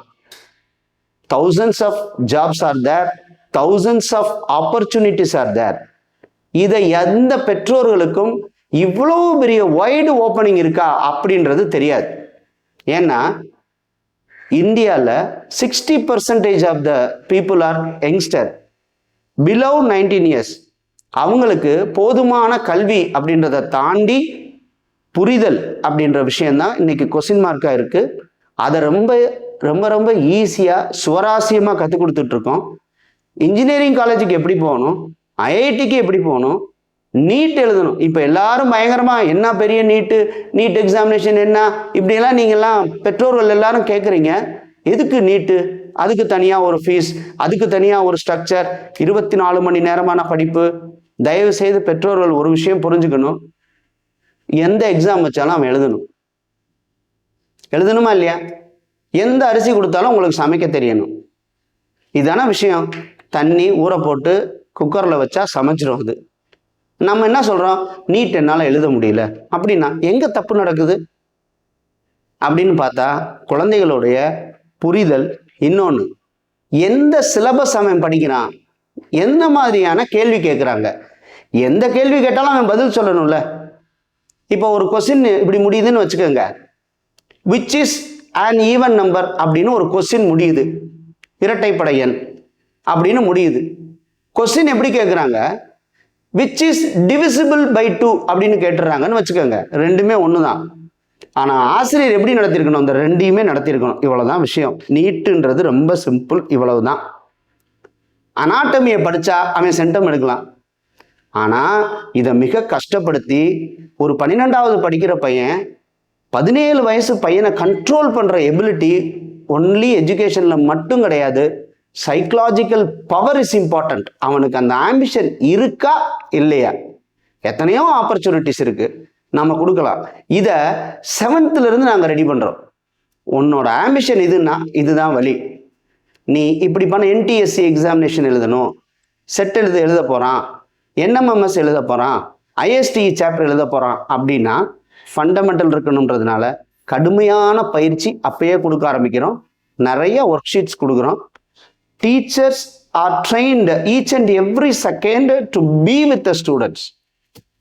thousands of jobs are there, thousands of opportunities are there. இதை எந்த பெற்றோர்களுக்கும் இவ்வளவு பெரிய வைடு ஓப்பனிங் இருக்கா அப்படின்றது தெரியாது. ஏன்னா இந்தியாவில் 60% of the people are youngster below 19 years. அவங்களுக்கு போதுமான கல்வி அப்படின்றத தாண்டி புரிதல் அப்படின்ற விஷயம்தான் இன்னைக்கு கொஸ்டின் மார்க்காக இருக்கு. அதை ரொம்ப ரொம்ப ரொம்ப ஈஸியாக சுவராசியமாக கற்றுக் கொடுத்துட்டு இருக்கோம். இன்ஜினியரிங் காலேஜுக்கு எப்படி போகணும், ஐஐடிக்கு எப்படி போகணும், நீட் எழுதணும். இப்போ எல்லாரும் பயங்கரமாக என்ன பெரிய நீட் எக்ஸாமினேஷன் என்ன இப்படியெல்லாம் நீங்கள்லாம் பெற்றோர்கள் எல்லாரும் கேட்குறீங்க. எதுக்கு நீட்டு? அதுக்கு தனியாக ஒரு ஃபீஸ், அதுக்கு தனியாக ஒரு ஸ்ட்ரக்சர், 24 மணி நேரமான படிப்பு. தயவு செய்து பெற்றோர்கள் ஒரு விஷயம் புரிஞ்சுக்கணும், எந்த எக்ஸாம் வச்சாலும் அவன் எழுதணுமா இல்லையா? எந்த அரிசி கொடுத்தாலும் உங்களுக்கு சமைக்க தெரியணும். இதான விஷயம். தண்ணி ஊற போட்டு குக்கரில் வச்சா சமைச்சிடும். அது நம்ம என்ன சொல்கிறோம், நீட் என்னால் எழுத முடியல அப்படின்னா எங்கே தப்பு நடக்குது அப்படின்னு பார்த்தா, குழந்தைகளுடைய புரிதல். இன்னொன்று, எந்த சிலபஸ் அவன் படிக்கிறான், எந்த மாதிரியான கேள்வி கேட்குறாங்க. எந்த கேள்வி கேட்டாலும் அவன் பதில் சொல்லணும்ல. இப்போ ஒரு கொஸ்டின் இப்படி முடியுதுன்னு வச்சுக்கோங்க, which is an even number அப்படின்னு ஒரு கொஸ்டின் முடியுது, இரட்டைப்படை எண் அப்படின்னு முடியுது. கொஸ்டின் எப்படி கேட்குறாங்க, விச் இஸ் டிவிசிபிள் பை 2 அப்படின்னு கேட்டுறாங்கன்னு வச்சுக்கோங்க. ரெண்டுமே ஒன்று தான். ஆனால் ஆசிரியர் எப்படி நடத்திருக்கணும், அந்த ரெண்டையுமே நடத்திருக்கணும். இவ்வளவுதான் விஷயம். நீட்டுன்றது ரொம்ப சிம்பிள், இவ்வளவுதான். அனாட்டமியை படித்தா அவன் சென்டம் எடுக்கலாம். ஆனால் இதை மிக கஷ்டப்படுத்தி ஒரு 12வது படிக்கிற பையன், 17 வயசு பையனை கண்ட்ரோல் பண்ணுற எபிலிட்டி ஒன்லி எஜுகேஷனில் மட்டும் கிடையாது, சைக்கலாஜிக்கல் பவர் இஸ் இம்பார்ட்டன்ட். அவனுக்கு அந்த ஆம்பிஷன் இருக்கா இல்லையா? எத்தனையோ ஆப்பர்ச்சுனிட்டிஸ் இருக்கு, நம்ம கொடுக்கலாம். இதை 7th இருந்து நாங்கள் ரெடி பண்ணுறோம். உன்னோட ஆம்பிஷன் இதுன்னா இதுதான் வழி. நீ இப்படி பண்ண NTSC எக்ஸாமினேஷன் எழுதணும், செட் எழுத போகிறான், NMMS எழுத போகிறான், ISTE சாப்டர் எழுத போகிறான் அப்படின்னா ஃபண்டமெண்டல் இருக்கணுன்றதுனால கடுமையான பயிற்சி அப்பயே கொடுக்க ஆரம்பிக்கிறோம். நிறைய ஒர்க் ஷீட்ஸ் கொடுக்குறோம். Teachers are trained each and every second to be with the students.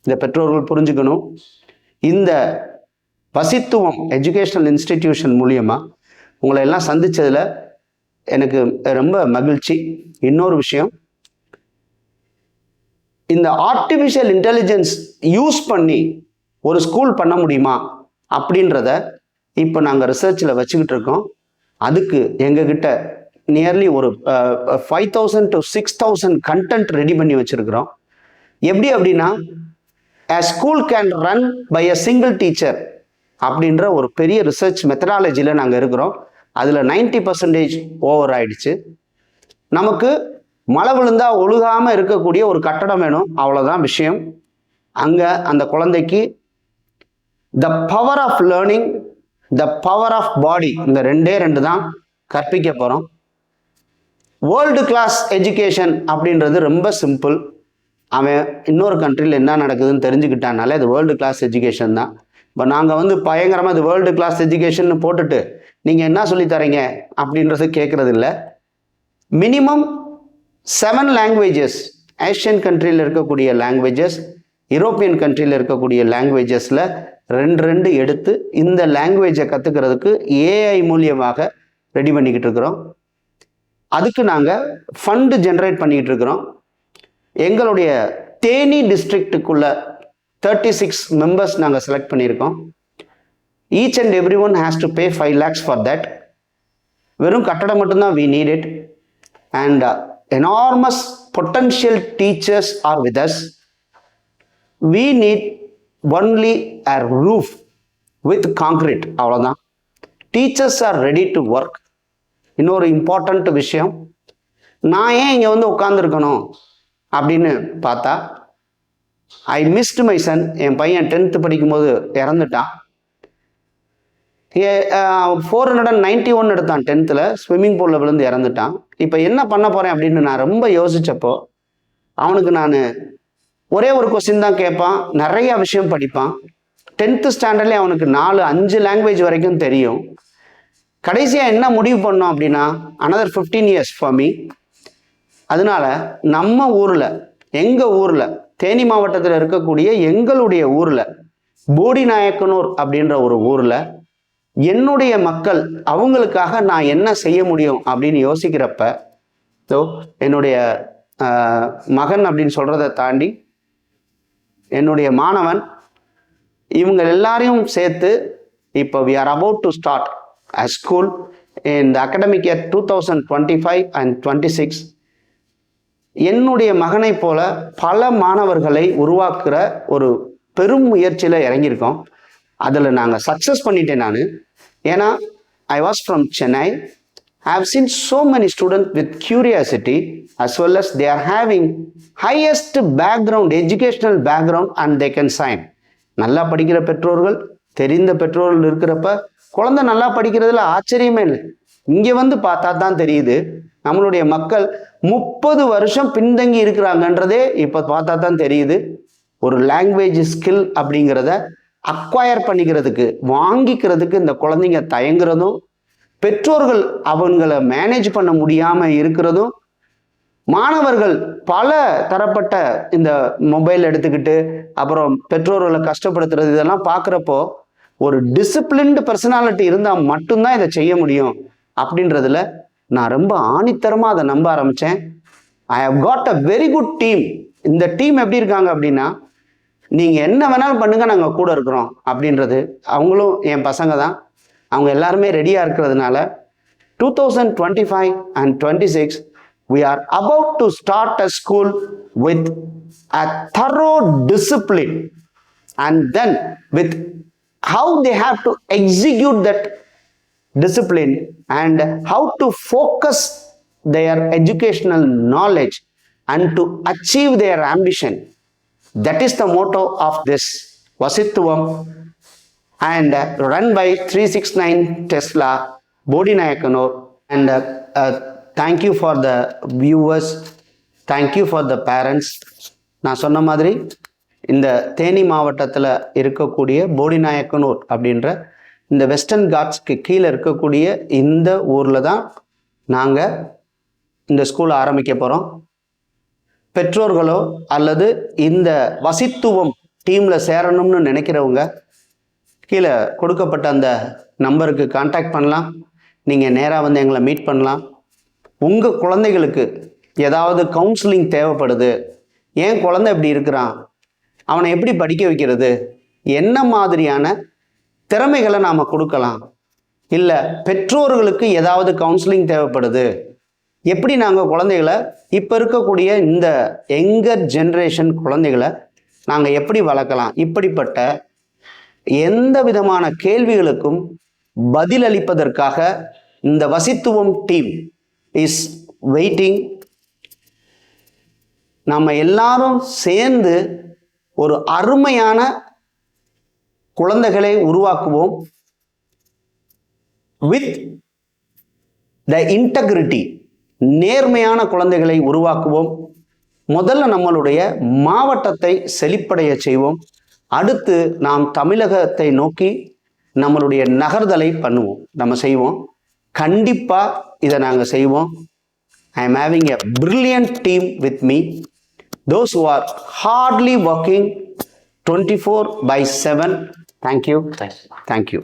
இந்த பெற்றோர்கள் புரிஞ்சுக்கணும். இந்த வசித்துவம் எஜுகேஷனல் இன்ஸ்டிடியூஷன் மூலியமாக உங்களை எல்லாம் சந்தித்ததில் எனக்கு ரொம்ப மகிழ்ச்சி. இன்னொரு விஷயம், இந்த ஆர்டிஃபிஷியல் இன்டெலிஜென்ஸ் யூஸ் பண்ணி ஒரு ஸ்கூல் பண்ண முடியுமா அப்படின்றத இப்போ நாங்கள் ரிசர்ச்சில் வச்சுக்கிட்டு இருக்கோம். அதுக்கு எங்ககிட்ட நியர்லி ஒரு 5000 to 6000 கண்டென்ட் ரெடி பண்ணி வச்சுருக்கிறோம். எப்படி அப்படின்னா, a school can run by a single teacher அப்படின்ற ஒரு பெரிய ரிசர்ச் மெத்தடாலஜியில் நாங்கள் இருக்கிறோம். அதில் 90% ஓவர் ஆயிடுச்சு. நமக்கு மழை விழுந்தா ஒழுகாமல் இருக்கக்கூடிய ஒரு கட்டடம் வேணும், அவ்வளோதான் விஷயம். அங்கே அந்த குழந்தைக்கு the power of learning, the power of body, இந்த ரெண்டு தான் கற்பிக்க போகிறோம். வேர்ல்டு கிளாஸ் எஜுகேஷன் அப்படின்றது ரொம்ப சிம்பிள். அவன் இன்னொரு கண்ட்ரியில் என்ன நடக்குதுன்னு தெரிஞ்சுக்கிட்டானாலே அது வேர்ல்டு கிளாஸ் எஜுகேஷன் தான். இப்போ நாங்கள் வந்து பயங்கரமாக இது வேர்ல்டு கிளாஸ் எஜுகேஷன் போட்டுட்டு நீங்கள் என்ன சொல்லித்தரீங்க அப்படின்றது கேட்குறது இல்லை. மினிமம் 7 லாங்குவேஜஸ், ஏஷியன் கண்ட்ரியில் இருக்கக்கூடிய லாங்குவேஜஸ், யூரோப்பியன் கண்ட்ரியில் இருக்கக்கூடிய லாங்குவேஜஸில் 2 எடுத்து இந்த லாங்குவேஜை கற்றுக்கிறதுக்கு ஏஐ மூலியமாக ரெடி பண்ணிக்கிட்டு இருக்கிறோம். அதுக்கு நாங்கள் ஃபண்டு ஜென்ரேட் பண்ணிக்கிட்டு இருக்கிறோம். எங்களுடைய தேனி டிஸ்ட்ரிக்ட்டுக்குள்ள 36 மெம்பர்ஸ் நாங்கள் செலக்ட் பண்ணியிருக்கோம். Each and every one has to pay 5 lakhs for that. வெறும் கட்டடம் மட்டும்தான் we need it. And enormous potential teachers are with us. We need only a roof with concrete. அவ்வளோதான். Teachers are ready to work. இன்னொரு important விஷயம், நான் ஏன் இங்கே வந்து உட்காந்துருக்கணும் அப்படின்னு பார்த்தா, ஐ மிஸ்ட் மை சன். என் பையன் 10th படிக்கும்போது இறந்துட்டான். 491 எடுத்தான் 10th, ஸ்விம்மிங் பூலில் விழுந்து இறந்துட்டான். இப்போ என்ன பண்ண போகிறேன் அப்படின்னு நான் ரொம்ப யோசித்தப்போ, அவனுக்கு நான் ஒரே ஒரு கொஸ்டின் தான் கேட்பான், நிறைய விஷயம் படிப்பான். 10th ஸ்டாண்டர்ட்லேயே அவனுக்கு 4-5 லாங்குவேஜ் வரைக்கும் தெரியும். கடைசியாக என்ன முடிவு பண்ணோம் அப்படின்னா, another 15 years for me. அதனால நம்ம ஊரில், எங்கள் ஊரில், தேனி மாவட்டத்தில் இருக்கக்கூடிய எங்களுடைய ஊரில், போடிநாயக்கனூர் அப்படின்ற ஒரு ஊரில் என்னுடைய மக்கள், அவங்களுக்காக நான் என்ன செய்ய முடியும் அப்படின்னு யோசிக்கிறப்ப, ஸோ என்னுடைய மகன் அப்படின்னு சொல்கிறத தாண்டி என்னுடைய மாணவன், இவங்க எல்லாரையும் சேர்த்து இப்போ we are about to start a school in the academic year 2025 and 26. என்னுடைய மகனை போல பல மாணவர்களை உருவாக்குற ஒரு பெரும் முயற்சியில் இறங்கியிருக்கோம். அதில் நாங்கள் சக்ஸஸ் பண்ணிட்டேன் நான். ஏன்னா I was from Chennai. I have seen so many students with curiosity as well as they are having highest background, educational background, and they can sign. நல்லா படிக்கிற பெற்றோர்கள், தெரிந்த பெற்றோர்கள் இருக்கிறப்ப குழந்தை நல்லா படிக்கிறதுல ஆச்சரியமே இல்லை. இங்கே வந்து பார்த்தா தான் தெரியுது நம்மளுடைய மக்கள் 30 வருஷம் பின்தங்கி இருக்கிறாங்கன்றதே இப்போ பார்த்தா தான் தெரியுது. ஒரு லாங்குவேஜ் ஸ்கில் அப்படிங்கிறத அக்வயர் பண்ணிக்கிறதுக்கு, வாங்கிக்கிறதுக்கு இந்த குழந்தைங்க தயங்குறதும், பெற்றோர்கள் அவங்களை மேனேஜ் பண்ண முடியாமல் இருக்கிறதும், மாணவர்கள் பல தரப்பட்ட இந்த மொபைல் எடுத்துக்கிட்டு அப்புறம் பெற்றோர்களை கஷ்டப்படுத்துறது, இதெல்லாம் பார்க்குறப்போ ஒரு டிசிப்ளின்டு பர்சனாலிட்டி இருந்தால் மட்டும்தான் இதை செய்ய முடியும் அப்படின்றதுல நான் ரொம்ப ஆணித்தரமாக அதை நம்ப ஆரம்பித்தேன். I have got a very good team. இந்த டீம் எப்படி இருக்காங்க அப்படின்னா, நீங்கள் என்ன வேணாலும் பண்ணுங்க, நாங்கள் கூட இருக்கிறோம் அப்படின்றது. அவங்களும் என் பசங்க தான். அவங்க எல்லாருமே ரெடியாக இருக்கிறதுனால 2025 and 26 we are about to start a school with a thorough discipline, and then with how they have to execute that discipline and how to focus their educational knowledge and to achieve their ambition. That is the motto of this Vasithuvam, and run by 369 Tesla, Bodinayakanur. And thank you for the viewers, thank you for the parents. நான் சொன்ன மாதிரி இந்த தேனி மாவட்டத்தில் இருக்கக்கூடிய போடிநாயக்கனூர் அப்படின்ற இந்த western காட்ஸ்க்கு கீழே இருக்கக்கூடிய இந்த ஊரில் தான் நாங்கள் இந்த ஸ்கூலை ஆரம்பிக்க போகிறோம். பெற்றோர்களோ அல்லது இந்த வசித்துவம் டீமில் சேரணும்னு நினைக்கிறவங்க கீழே கொடுக்கப்பட்ட அந்த நம்பருக்கு கான்டாக்ட் பண்ணலாம். நீங்கள் நேராக வந்து எங்களை மீட் பண்ணலாம். உங்கள் குழந்தைகளுக்கு ஏதாவது கவுன்சிலிங் தேவைப்படுது, ஏன் குழந்தை இப்படி இருக்கிறான், அவனை எப்படி படிக்க வைக்கிறது, என்ன மாதிரியான திறமைகளை நாம் கொடுக்கலாம், இல்லை பெற்றோர்களுக்கு ஏதாவது கவுன்சிலிங் தேவைப்படுது, எப்படி நாங்கள் குழந்தைகளை, இப்போ இருக்கக்கூடிய இந்த யங்கர் ஜென்ரேஷன் குழந்தைகளை நாங்கள் எப்படி வளர்க்கலாம், இப்படிப்பட்ட எந்த விதமான கேள்விகளுக்கும் பதிலளிப்பதற்காக இந்த வசித்துவம் டீம் இஸ் வெயிட்டிங். நம்ம எல்லாரும் சேர்ந்து ஒரு அருமையான குழந்தைகளை உருவாக்குவோம். வித் த இன்டெகிரிட்டி, நேர்மையான குழந்தைகளை உருவாக்குவோம். முதல்ல நம்மளுடைய மாவட்டத்தை செழிப்படைய செய்வோம். அடுத்து நாம் தமிழகத்தை நோக்கி நம்மளுடைய நகர்தலை பண்ணுவோம், நம்ம செய்வோம். கண்டிப்பாக இதை நாங்கள் செய்வோம். I am having a brilliant team with me. Those who are hardly working 24/7. Thank you. Thanks. Thank you.